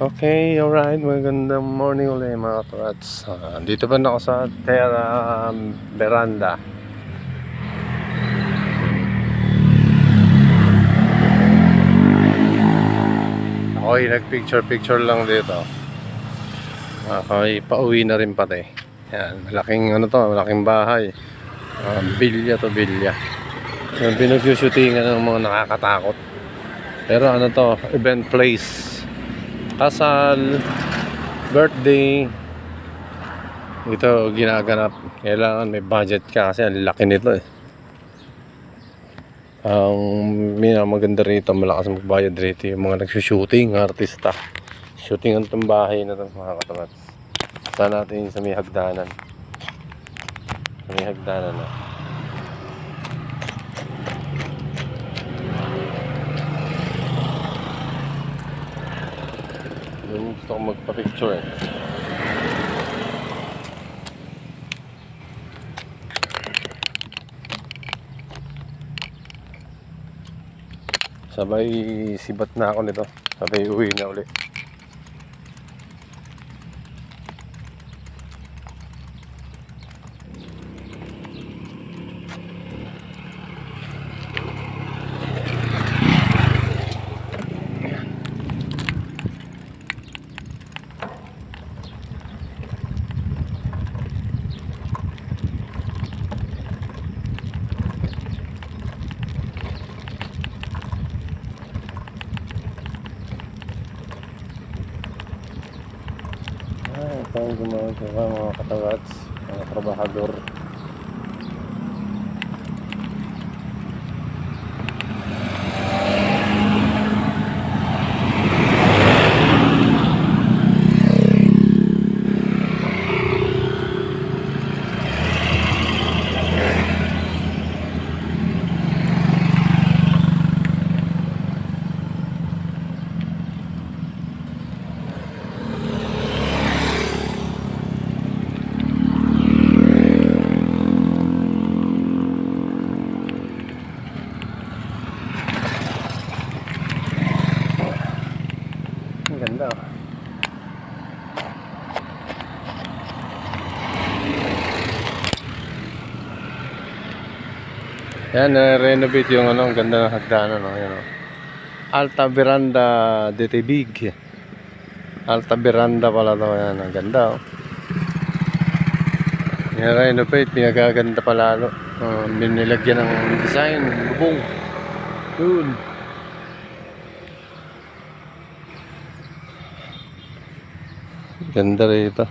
Okay, alright. Magandang morning ulit mga katrats. Dito pa na ako sa Terra Veranda. Ako'y nagpicture-picture lang dito. Ako'y pauwi na rin pati. Yan, malaking bahay. Bilya to bilya. Yung pinagsushootingan ng mga nakakatakot. Pero event place. Kasal, birthday, ito ginaganap. Kailangan may budget ka kasi ang laki nito eh. Ang maganda rito, malakas magbayad rito yung mga nagsushooting, artista. Shooting ang itong bahay na ito mga katamats. Saan natin sa may hagdanan. Sa may hagdanan na. Yung gusto ko magpa-picture eh. Sabay sibat na ako nito. Sabay uwi na ulit. Ito ang gumagawa mga katawats, mga trabahador. Ang ganda oh. Yan, renovate yung ang ganda ng hagdanan yan, Alta Veranda de Tibig. Alta Veranda pala to, yan, ang ganda oh. Yan, renovate, pinagaganda pa lalo. Binilagyan ng design, bubong. Yun. Ganda rito.